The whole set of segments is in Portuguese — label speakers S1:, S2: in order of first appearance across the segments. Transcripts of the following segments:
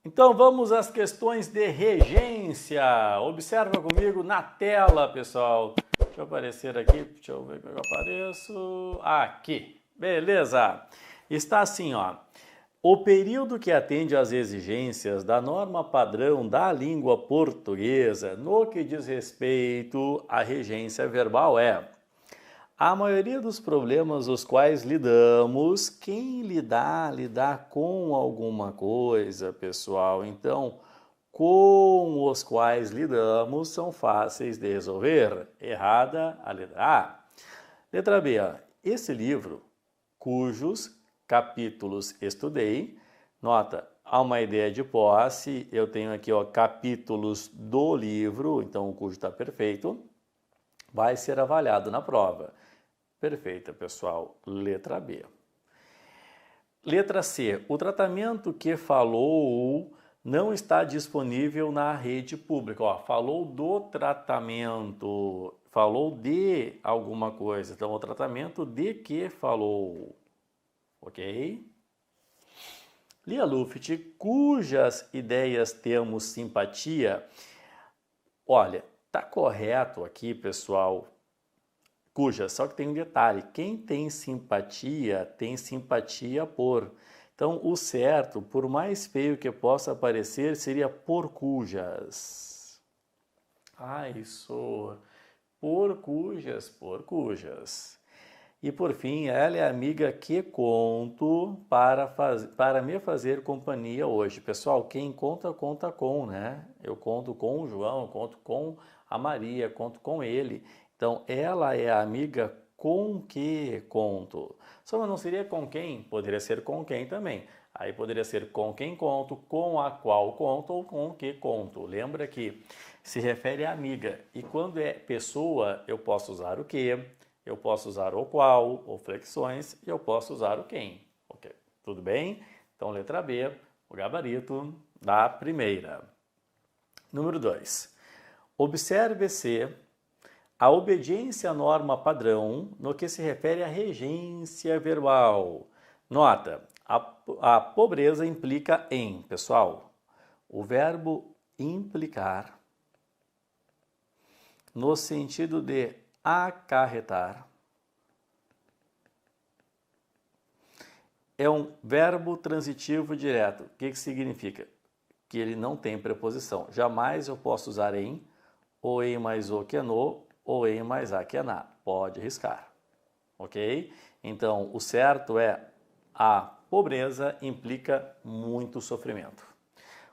S1: Então vamos às questões de regência. Observa comigo na tela, pessoal. Deixa eu aparecer aqui, deixa eu ver como eu apareço. Aqui, beleza. Está assim, ó. O período que atende às exigências da norma padrão da língua portuguesa no que diz respeito à regência verbal é: a maioria dos problemas os quais lidamos, quem lidar com alguma coisa, pessoal, então, com os quais lidamos são fáceis de resolver. Errada a letra A. Letra B, ó, esse livro, cujos capítulos estudei, nota, há uma ideia de posse, eu tenho aqui, ó, capítulos do livro, então o cujo está perfeito, vai ser avaliado na prova. Perfeita, pessoal. Letra B. Letra C. O tratamento que falou não está disponível na rede pública. Ó, falou do tratamento, falou de alguma coisa. Então, o tratamento de que falou. Ok? Lia Luft, cujas ideias temos simpatia. Olha, tá correto aqui, pessoal. Cuja, só que tem um detalhe, quem tem simpatia por. Então, o certo, por mais feio que possa parecer, seria por cujas. Ai, sou. Por cujas. E por fim, ela é a amiga que conto para me fazer companhia hoje. Pessoal, quem conta, conta com, né? Eu conto com o João, eu conto com a Maria, conto com ele. Então, ela é a amiga com que conto. Só não seria com quem? Poderia ser com quem também. Aí poderia ser com quem conto, com a qual conto ou com que conto. Lembra que se refere à amiga. E quando é pessoa, eu posso usar o que, eu posso usar o qual, ou flexões, e eu posso usar o quem. Ok, tudo bem? Então, letra B, o gabarito da primeira. Número 2. Observe-se a obediência à norma padrão no que se refere à regência verbal. Nota, a pobreza implica em, pessoal, o verbo implicar no sentido de acarretar é um verbo transitivo direto. O que significa? Que ele não tem preposição. Jamais eu posso usar em, ou em mais o que é no, ou em mais a que é na. Pode riscar. Ok? Então, o certo é a pobreza implica muito sofrimento.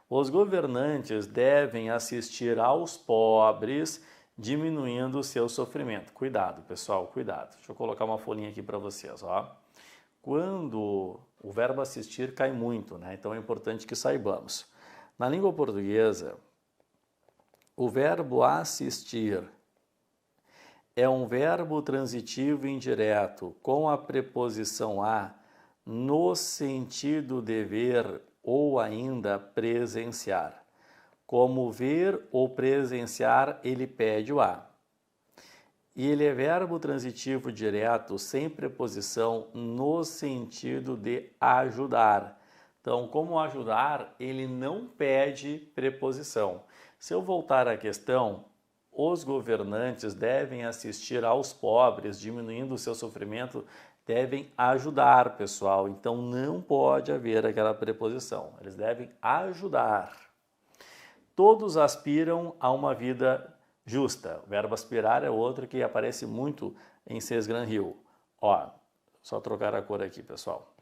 S1: Os governantes devem assistir aos pobres, diminuindo o seu sofrimento. Cuidado, pessoal, cuidado. Deixa eu colocar uma folhinha aqui para vocês, ó. Quando o verbo assistir cai muito, né? Então é importante que saibamos. Na língua portuguesa, o verbo assistir é um verbo transitivo indireto com a preposição a no sentido de ver ou ainda presenciar. Como ver ou presenciar, ele pede o a. E ele é verbo transitivo direto sem preposição no sentido de ajudar. Então, como ajudar, ele não pede preposição. Se eu voltar à questão, os governantes devem assistir aos pobres, diminuindo o seu sofrimento, devem ajudar, pessoal. Então, não pode haver aquela preposição. Eles devem ajudar. Todos aspiram a uma vida justa. O verbo aspirar é outro que aparece muito em Sesgran Hill. Ó, só trocar a cor aqui, pessoal.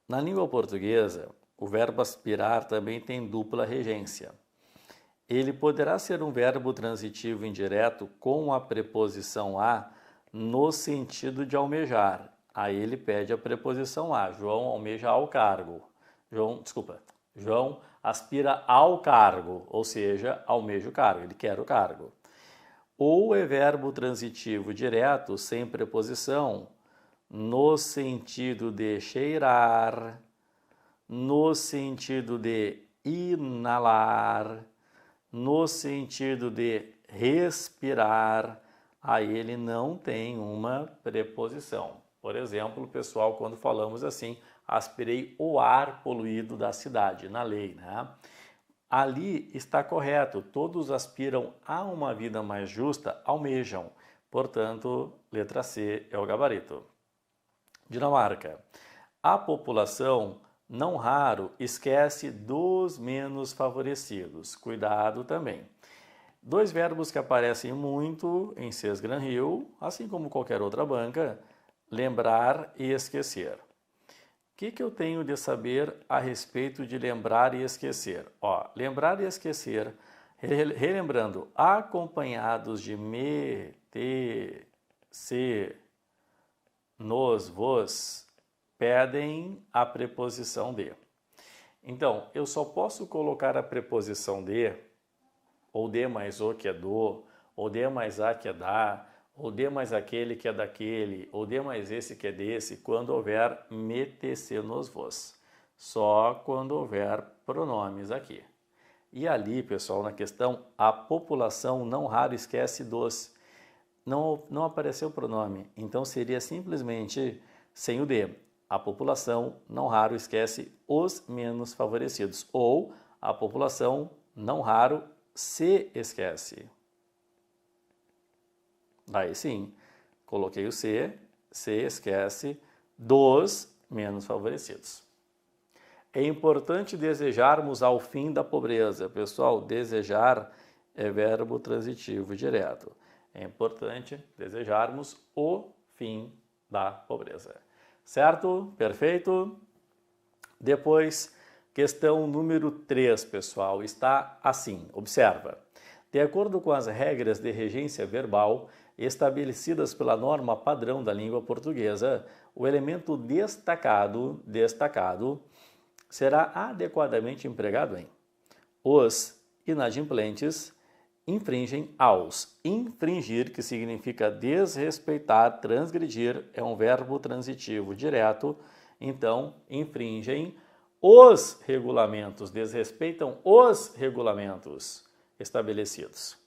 S1: Na língua portuguesa, o verbo aspirar também tem dupla regência. Ele poderá ser um verbo transitivo indireto com a preposição a no sentido de almejar. Aí ele pede a preposição a. João almeja ao cargo. João aspira ao cargo, ou seja, almeja o cargo, ele quer o cargo. Ou é verbo transitivo direto, sem preposição, no sentido de cheirar, no sentido de inalar, no sentido de respirar, aí ele não tem uma preposição. Por exemplo, pessoal, quando falamos assim, aspirei o ar poluído da cidade, na lei, né? Ali está correto, todos aspiram a uma vida mais justa, almejam. Portanto, letra C é o gabarito. Dinamarca. A população, não raro, esquece dos menos favorecidos. Cuidado também. Dois verbos que aparecem muito em Sesgran-Hill, assim como qualquer outra banca, lembrar e esquecer. O que eu tenho de saber a respeito de lembrar e esquecer? Ó, lembrar e esquecer, relembrando, acompanhados de me, te, se, nos, vos, pedem a preposição de. Então, eu só posso colocar a preposição de, ou de mais o que é do, ou de mais a que é da, ou de mais aquele que é daquele, ou de mais esse que é desse, quando houver me, te, se, nos, vos. Só quando houver pronomes aqui. E ali, pessoal, na questão, a população não raro esquece dos. Não apareceu o pronome, então seria simplesmente sem o de. A população não raro esquece os menos favorecidos. Ou a população não raro se esquece. Daí sim, coloquei o se esquece dos menos favorecidos. É importante desejarmos ao fim da pobreza. Pessoal, desejar é verbo transitivo direto. É importante desejarmos o fim da pobreza. Certo? Perfeito? Depois, questão número 3, pessoal, está assim. Observa. De acordo com as regras de regência verbal estabelecidas pela norma padrão da língua portuguesa, o elemento destacado será adequadamente empregado em os inadimplentes infringem aos. Infringir, que significa desrespeitar, transgredir, é um verbo transitivo direto. Então, infringem os regulamentos, desrespeitam os regulamentos estabelecidos.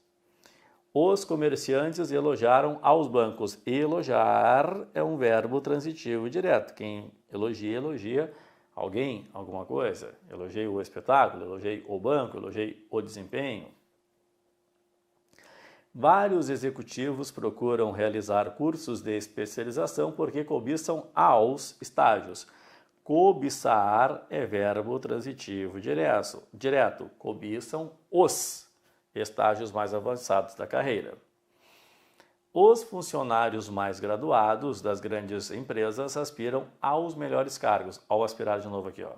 S1: Os comerciantes elogiaram aos bancos. Elogiar é um verbo transitivo direto. Quem elogia, elogia alguém, alguma coisa. Elogiei o espetáculo, elogiei o banco, elogiei o desempenho. Vários executivos procuram realizar cursos de especialização porque cobiçam aos estágios. Cobiçar é verbo transitivo direto. Cobiçam os estágios mais avançados da carreira. Os funcionários mais graduados das grandes empresas aspiram aos melhores cargos. Ao aspirar de novo aqui, ó.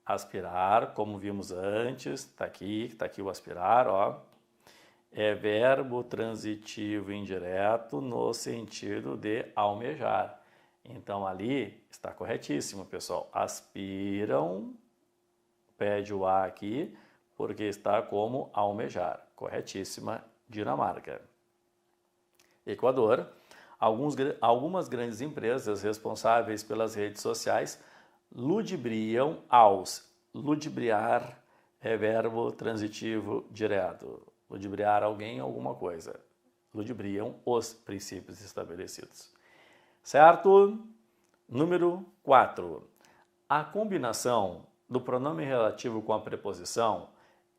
S1: Aspirar, como vimos antes, tá aqui o aspirar, ó. É verbo transitivo indireto no sentido de almejar. Então, ali está corretíssimo, pessoal. Aspiram, pede o A aqui, porque está como almejar. Corretíssima, Dinamarca. Equador. Algumas grandes empresas responsáveis pelas redes sociais ludibriam aos. Ludibriar é verbo transitivo direto. Ludibriar alguém, alguma coisa. Ludibriam os princípios estabelecidos. Certo? Número 4. A combinação do pronome relativo com a preposição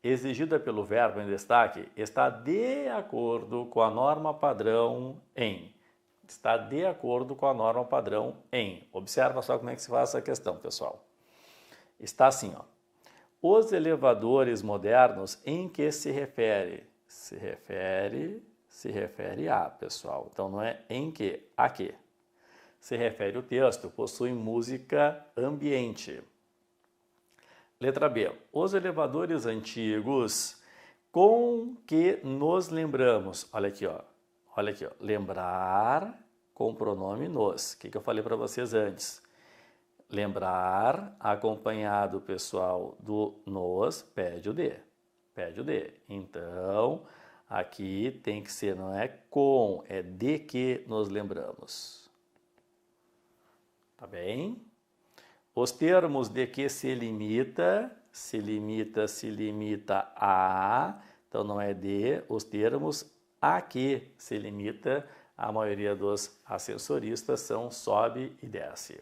S1: exigida pelo verbo em destaque está de acordo com a norma padrão em. Está de acordo com a norma padrão em. Observa só como é que se faz essa questão, pessoal. Está assim, ó. Os elevadores modernos em que se refere? Se refere a, pessoal. Então não é em que, a que. Se refere o texto, possui música ambiente. Letra B. Os elevadores antigos com que nos lembramos. Olha aqui, ó. Olha aqui, ó. Lembrar com o pronome nos. O que eu falei para vocês antes? Lembrar, acompanhado, pessoal, do nos, pede o de. Pede o de. Então, aqui tem que ser, não é com, é de que nos lembramos. Tá bem? Os termos de que se limita a, então não é de, os termos a que se limita a maioria dos ascensoristas são sobe e desce.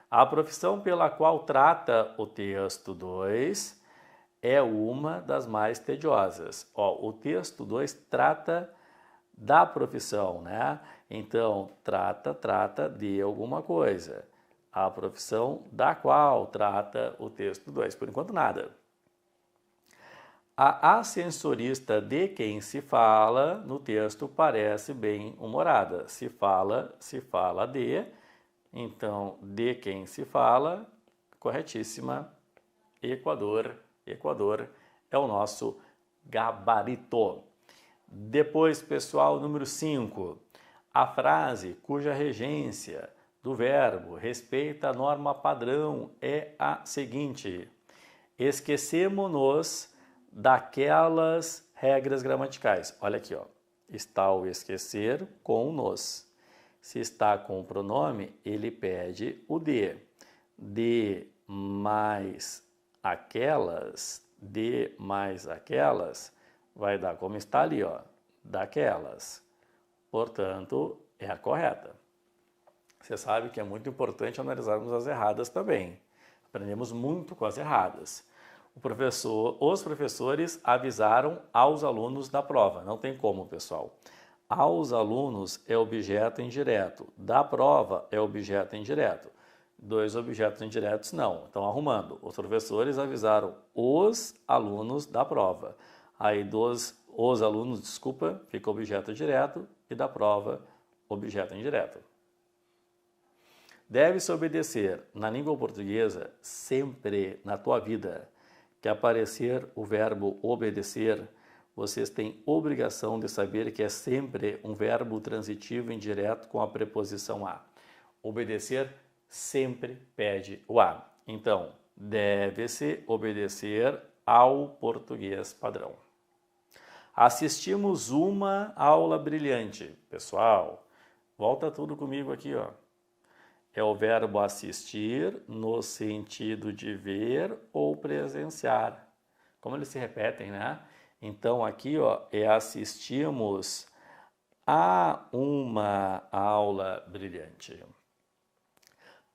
S1: A profissão pela qual trata o texto 2 é uma das mais tediosas. Ó, o texto 2 trata da profissão, né? Então, trata de alguma coisa. A profissão da qual trata o texto 2. Por enquanto, nada. A ascensorista de quem se fala no texto parece bem-humorada. Se fala de, então, de quem se fala, corretíssima, Equador é o nosso gabarito. Depois, pessoal, número 5. A frase cuja regência do verbo respeita a norma padrão é a seguinte: esquecemo-nos daquelas regras gramaticais. Olha aqui, ó. Está o esquecer com o nos. Se está com o pronome, ele pede o de. De mais aquelas, vai dar como está ali, ó, daquelas. Portanto, é a correta. Você sabe que é muito importante analisarmos as erradas também. Aprendemos muito com as erradas. Os professores avisaram aos alunos da prova. Não tem como, pessoal. Aos alunos é objeto indireto. Da prova é objeto indireto. 2 objetos indiretos não. Então, arrumando. Os professores avisaram os alunos da prova. Aí, os alunos, desculpa, fica objeto direto e da prova, objeto indireto. Deve-se obedecer na língua portuguesa sempre na tua vida que aparecer o verbo obedecer, vocês têm obrigação de saber que é sempre um verbo transitivo indireto com a preposição a. Obedecer sempre pede o a. Então, deve-se obedecer ao português padrão. Assistimos uma aula brilhante. Pessoal, volta tudo comigo aqui, ó. É o verbo assistir no sentido de ver ou presenciar. Como eles se repetem, né? Então, aqui, ó, é assistimos a uma aula brilhante.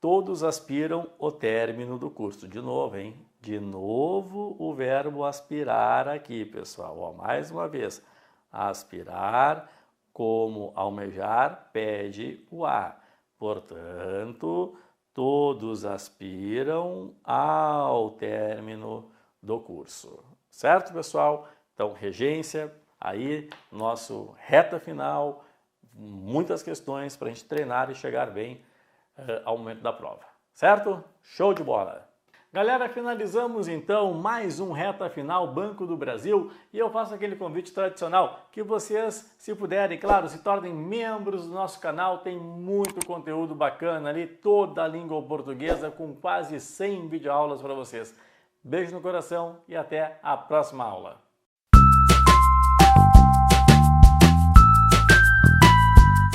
S1: Todos aspiram o término do curso. De novo, hein? De novo o verbo aspirar aqui, pessoal. Ó, mais uma vez. Aspirar, como almejar, pede o a. Portanto, todos aspiram ao término do curso. Certo, pessoal? Então, regência, aí, nosso reta final, muitas questões para a gente treinar e chegar bem ao momento da prova. Certo? Show de bola! Galera, finalizamos então mais um Reta Final Banco do Brasil e eu faço aquele convite tradicional que vocês, se puderem, claro, se tornem membros do nosso canal, tem muito conteúdo bacana ali, toda a língua portuguesa com quase 100 videoaulas para vocês. Beijo no coração e até a próxima aula.